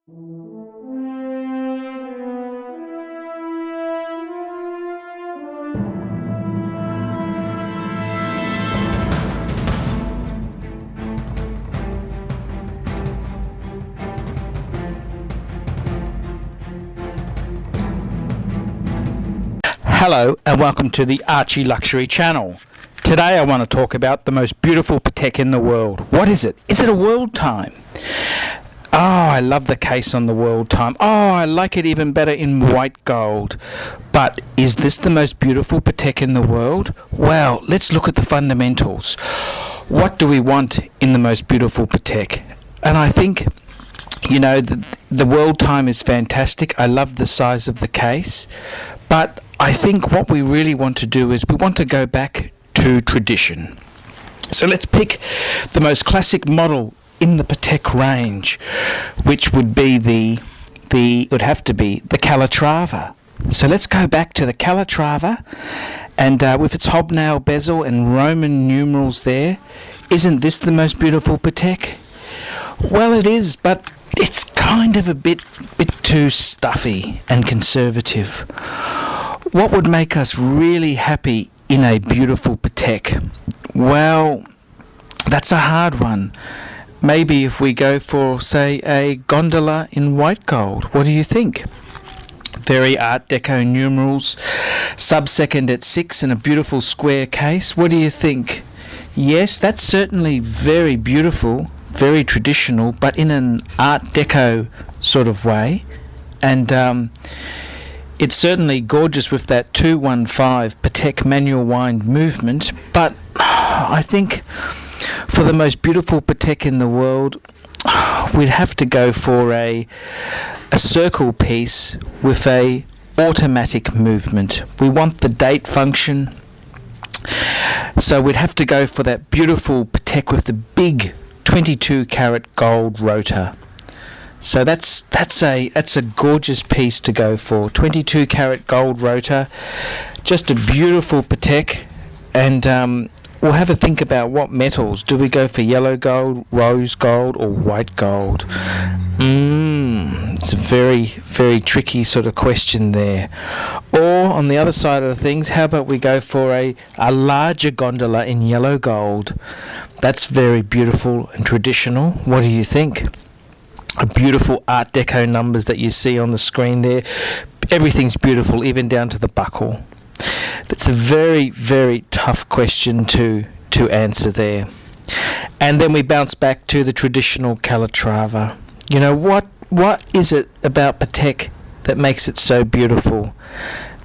Hello and welcome to the Archie Luxury channel. Today I want to talk about the most beautiful Patek in the world. What is it? Is it a world time? Oh, I love the case on the world time. Oh, I like it even better in white gold. But is this the most beautiful Patek in the world? Well, let's look at the fundamentals. What do we want in the most beautiful Patek? And I think, you know, the world time is fantastic. I love the size of the case. But I think what we really want to do is we want to go back to tradition. So let's pick the most classic model in the Patek range, which would be would have to be the Calatrava. So let's go back to the Calatrava, and with its hobnail bezel and Roman numerals there, isn't this the most beautiful Patek? Well, it is, but it's kind of a bit too stuffy and conservative. What would make us really happy in a beautiful Patek? Well, that's a hard one. Maybe if we go for, say, a gondola in white gold. What do you think? Very Art Deco numerals, sub-second at 6 and a beautiful square case. What do you think? Yes, that's certainly very beautiful, very traditional, but in an Art Deco sort of way. And it's certainly gorgeous with that 215 Patek manual wind movement, but I think for the most beautiful Patek in the world, we'd have to go for a circle piece with a automatic movement. We want the date function, so we'd have to go for that beautiful Patek with the big 22 karat gold rotor. So that's a gorgeous piece to go for. 22 karat gold rotor, just a beautiful Patek, and we'll have a think about what metals. Do we go for yellow gold, rose gold, or white gold? It's a very, very tricky sort of question there. Or on the other side of things, how about we go for a larger gondola in yellow gold? That's very beautiful and traditional. What do you think? A beautiful Art Deco numbers that you see on the screen there. Everything's beautiful, even down to the buckle. That's a very, very tough question to answer there. And then we bounce back to the traditional Calatrava. You know, what is it about Patek that makes it so beautiful?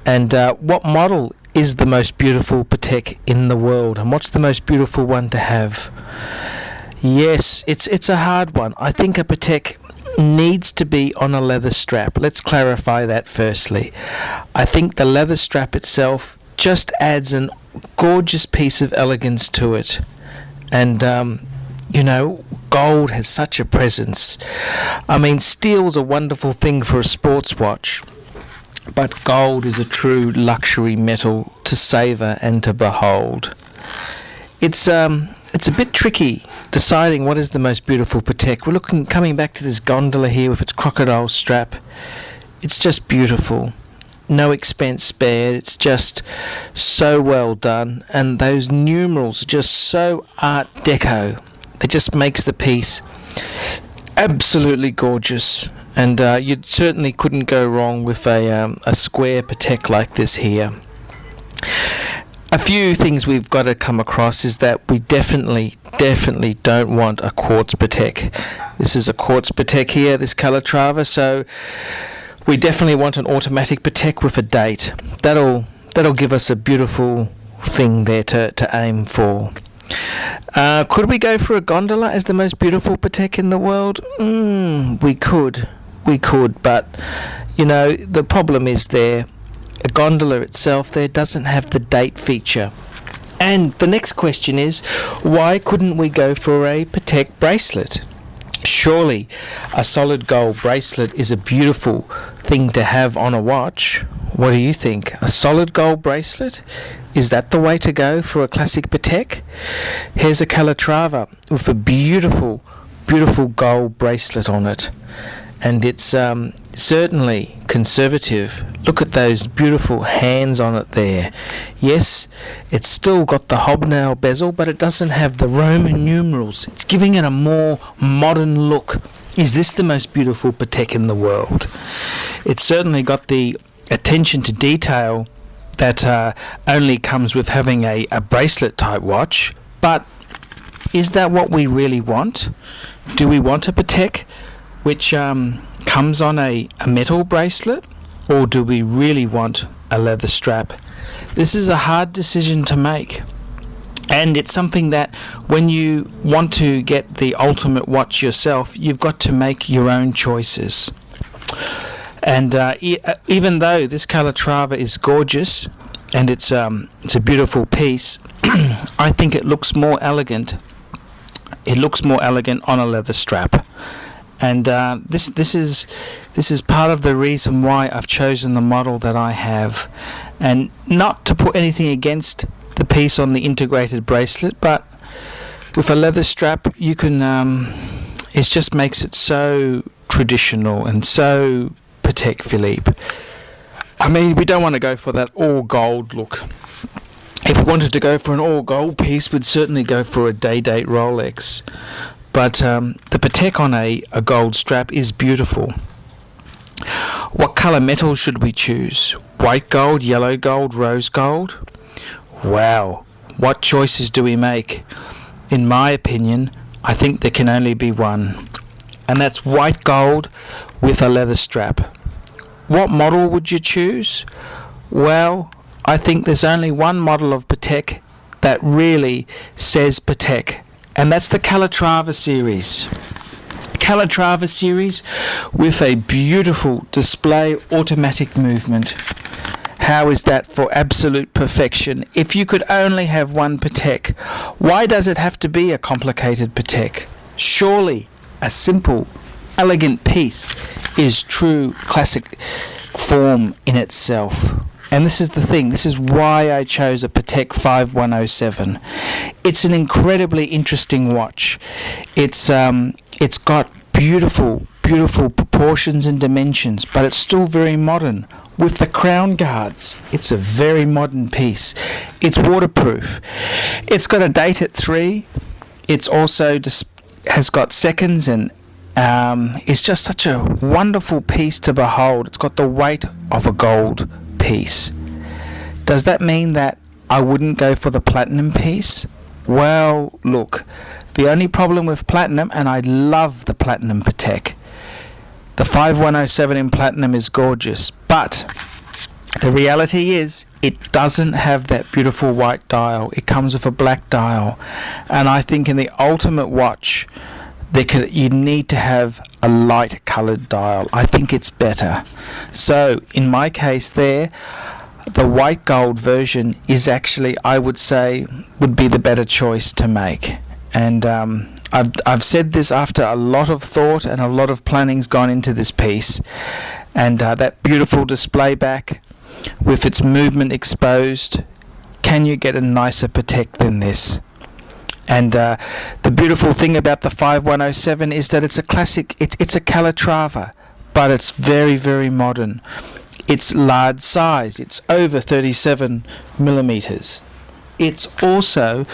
And what model is the most beautiful Patek in the world? And what's the most beautiful one to have? Yes, it's a hard one. I think a Patek needs to be on a leather strap. Let's clarify that firstly. I think the leather strap itself just adds a gorgeous piece of elegance to it. And, you know, gold has such a presence. I mean, steel's a wonderful thing for a sports watch, but gold is a true luxury metal to savour and to behold. It's a bit tricky deciding what is the most beautiful Patek. We're coming back to this gondola here with its crocodile strap. It's just beautiful. No expense spared. It's just so well done. And those numerals are just so Art Deco. It just makes the piece absolutely gorgeous. And you certainly couldn't go wrong with a square Patek like this here. A few things we've got to come across is that we definitely don't want a quartz Patek. This is a quartz Patek here, this Calatrava, so we definitely want an automatic Patek with a date. That'll give us a beautiful thing there to aim for. Could we go for a gondola as the most beautiful Patek in the world? We could, but you know, the problem is there. A gondola itself there doesn't have the date feature. And the next question is, why couldn't we go for a Patek bracelet? Surely a solid gold bracelet is a beautiful thing to have on a watch. What do you think? A solid gold bracelet? Is that the way to go for a classic Patek? Here's a Calatrava with a beautiful gold bracelet on it. and it's certainly conservative. Look at those beautiful hands on it there. Yes, it's still got the hobnail bezel, but it doesn't have the Roman numerals. It's giving it a more modern look. Is this the most beautiful Patek in the world? It's certainly got the attention to detail that only comes with having a bracelet type watch, but is that what we really want? Do we want a Patek which comes on a metal bracelet, or do we really want a leather strap? This is a hard decision to make, and it's something that when you want to get the ultimate watch yourself, you've got to make your own choices. And even though this Calatrava is gorgeous and it's a beautiful piece, I think it looks more elegant. It looks more elegant on a leather strap, and this is part of the reason why I've chosen the model that I have. And not to put anything against the piece on the integrated bracelet, but with a leather strap, you can it just makes it so traditional and so Patek Philippe. I mean, we don't want to go for that all gold look. If we wanted to go for an all gold piece, we'd certainly go for a day-date Rolex. But the Patek on a gold strap is beautiful. What colour metal should we choose? White gold, yellow gold, rose gold? Wow, what choices do we make? In my opinion, I think there can only be one, and that's white gold with a leather strap. What model would you choose? Well, I think there's only one model of Patek that really says Patek, and that's the Calatrava series. Calatrava series with a beautiful display automatic movement. How is that for absolute perfection? If you could only have one Patek, why does it have to be a complicated Patek? Surely a simple, elegant piece is true classic form in itself. And this is the thing, this is why I chose a Patek 5107. It's an incredibly interesting watch. It's got beautiful proportions and dimensions, but it's still very modern. With the crown guards, it's a very modern piece. It's waterproof. It's got a date at 3. It's also has got seconds, and it's just such a wonderful piece to behold. It's got the weight of a gold piece. Does that mean that I wouldn't go for the platinum piece? Well, look, the only problem with platinum, and I love the platinum Patek, the 5107 in platinum is gorgeous, but the reality is it doesn't have that beautiful white dial. It comes with a black dial, and I think in the ultimate watch you need to have a light coloured dial. I think it's better. So in my case there, the white gold version is actually, I would say, would be the better choice to make. And I've said this after a lot of thought and a lot of planning's gone into this piece, and that beautiful display back with its movement exposed, can you get a nicer Patek than this? And the beautiful thing about the 5107 is that it's a classic, it's a Calatrava, but it's very, very modern. It's large size, it's over 37 millimeters. It's also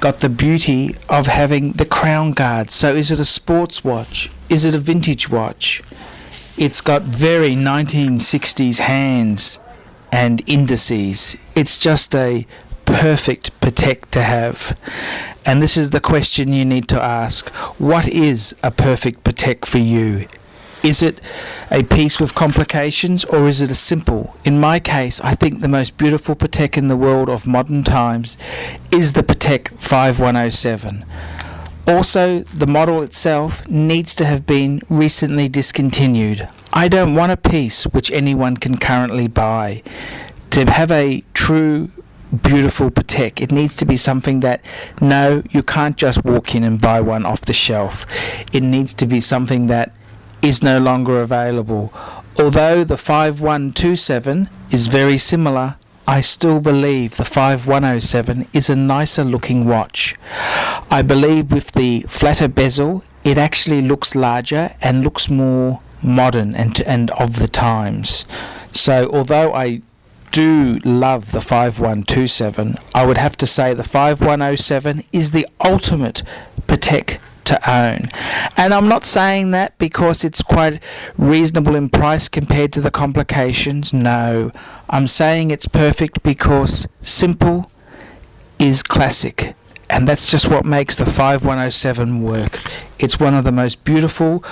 got the beauty of having the crown guard. So is it a sports watch? Is it a vintage watch? It's got very 1960s hands and indices. It's just a perfect Patek to have. And this is the question you need to ask. What is a perfect Patek for you? Is it a piece with complications, or is it a simple? In my case, I think the most beautiful Patek in the world of modern times is the Patek 5107. Also, the model itself needs to have been recently discontinued. I don't want a piece which anyone can currently buy. To have a true beautiful Patek, it needs to be something that, no, you can't just walk in and buy one off the shelf. It needs to be something that is no longer available. Although the 5127 is very similar, I still believe the 5107 is a nicer looking watch. I believe with the flatter bezel, it actually looks larger and looks more modern and of the times. So although I do love the 5127, I would have to say the 5107 is the ultimate Patek to own. And I'm not saying that because it's quite reasonable in price compared to the complications. No, I'm saying it's perfect because simple is classic. And that's just what makes the 5107 work. It's one of the most beautiful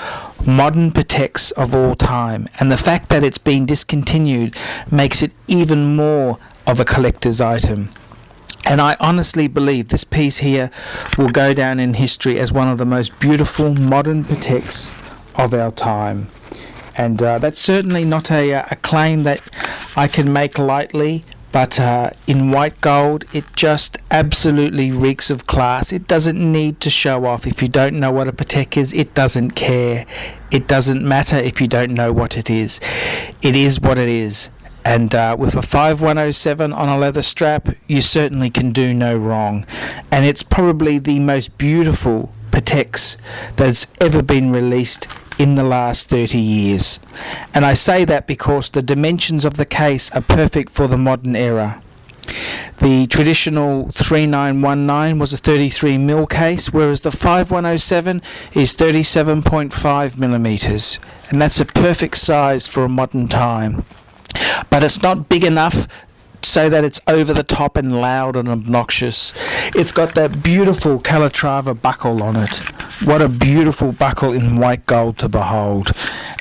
modern Pateks of all time. And the fact that it's been discontinued makes it even more of a collector's item. And I honestly believe this piece here will go down in history as one of the most beautiful modern Pateks of our time. And that's certainly not a claim that I can make lightly. But in white gold, it just absolutely reeks of class. It doesn't need to show off. If you don't know what a Patek is, it doesn't care. It doesn't matter if you don't know what it is. It is what it is. And with a 5107 on a leather strap, you certainly can do no wrong. And it's probably the most beautiful Pateks that's ever been released in the last 30 years. And I say that because the dimensions of the case are perfect for the modern era. The traditional 3919 was a 33mm case, whereas the 5107 is 37.5 millimeters, and that's a perfect size for a modern time. But it's not big enough so that it's over the top and loud and obnoxious. It's got that beautiful Calatrava buckle on it. What a beautiful buckle in white gold to behold.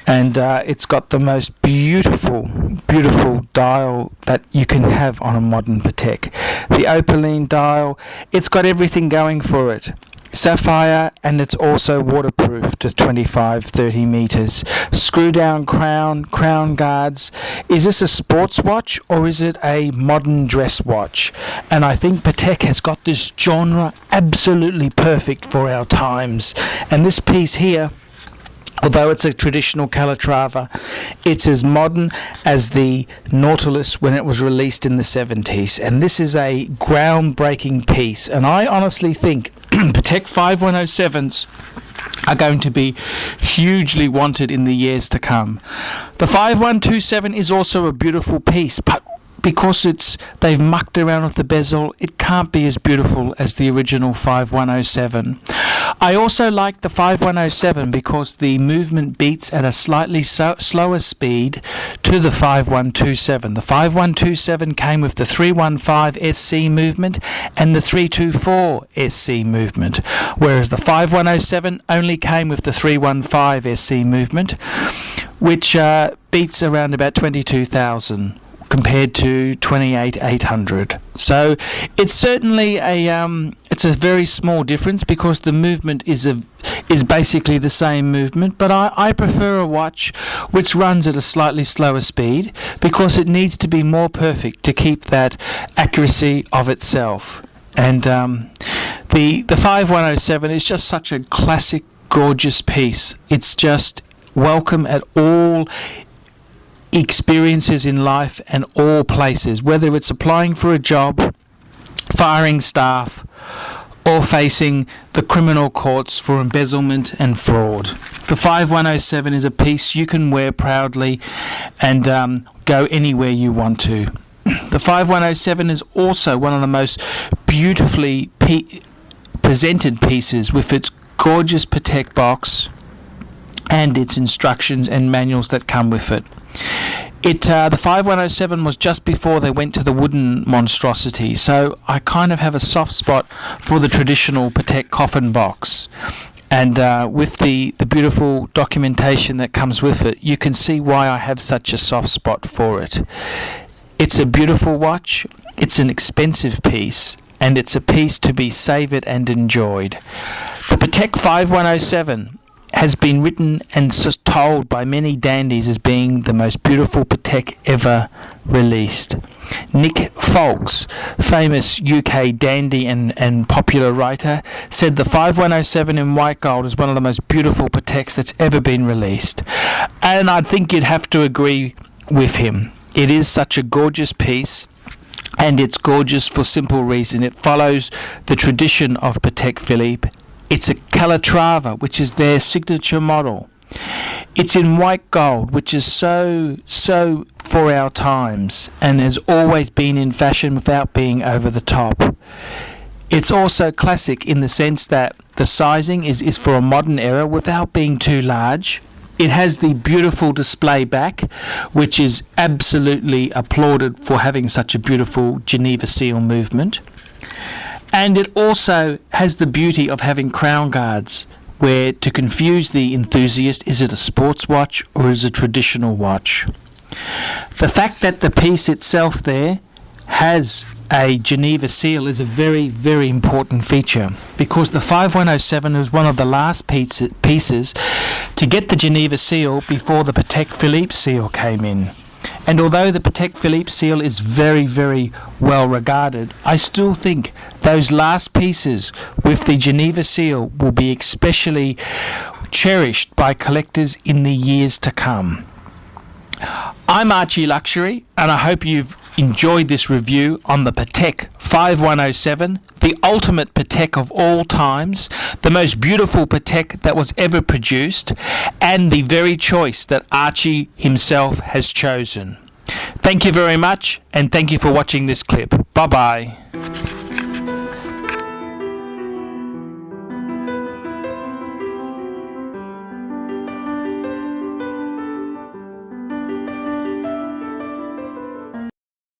And it's got the most beautiful dial that you can have on a modern Patek. The opaline dial, it's got everything going for it. Sapphire, and it's also waterproof to 25-30 meters. Screw down crown guards. Is this a sports watch or is it a modern dress watch? And I think Patek has got this genre absolutely perfect for our times. And this piece here, although it's a traditional Calatrava, it's as modern as the Nautilus when it was released in the 70s. And this is a groundbreaking piece. And I honestly think Patek 5107s are going to be hugely wanted in the years to come. The 5127 is also a beautiful piece, but because they've mucked around with the bezel, it can't be as beautiful as the original 5107. I also like the 5107 because the movement beats at a slightly slower speed to the 5127. The 5127 came with the 315 SC movement and the 324 SC movement, whereas the 5107 only came with the 315 SC movement, which beats around about 22,000. Compared to 28,800. So it's certainly it's a very small difference because the movement is basically the same movement, but I prefer a watch which runs at a slightly slower speed because it needs to be more perfect to keep that accuracy of itself. And the 5107 is just such a classic, gorgeous piece. It's just welcome at all experiences in life and all places, whether it's applying for a job, firing staff, or facing the criminal courts for embezzlement and fraud. The 5107 is a piece you can wear proudly and go anywhere you want to. The 5107 is also one of the most beautifully presented pieces with its gorgeous Patek box and its instructions and manuals that come with it. The 5107 was just before they went to the wooden monstrosity, so I kind of have a soft spot for the traditional Patek coffin box. And with the beautiful documentation that comes with it, you can see why I have such a soft spot for it. It's a beautiful watch, it's an expensive piece, and it's a piece to be savoured and enjoyed. The Patek 5107 has been written and told by many dandies as being the most beautiful Patek ever released. Nick Folks, famous UK dandy and popular writer, said the 5107 in white gold is one of the most beautiful Pateks that's ever been released. And I think you'd have to agree with him. It is such a gorgeous piece. And it's gorgeous for simple reason. It follows the tradition of Patek Philippe. It's a Calatrava, which is their signature model. It's in white gold, which is so for our times and has always been in fashion without being over the top. It's also classic in the sense that the sizing is for a modern era without being too large. It has the beautiful display back, which is absolutely applauded for having such a beautiful Geneva seal movement. And it also has the beauty of having crown guards, where to confuse the enthusiast, is it a sports watch or is it a traditional watch? The fact that the piece itself there has a Geneva seal is a very, very important feature, because the 5107 was one of the last pieces to get the Geneva seal before the Patek Philippe seal came in. And although the Patek Philippe seal is very, very well regarded, I still think those last pieces with the Geneva seal will be especially cherished by collectors in the years to come. I'm Archie Luxury, and I hope you've enjoyed this review on the Patek 5107, the ultimate Patek of all times, the most beautiful Patek that was ever produced, and the very choice that Archie himself has chosen. Thank you very much, and thank you for watching this clip. Bye-bye.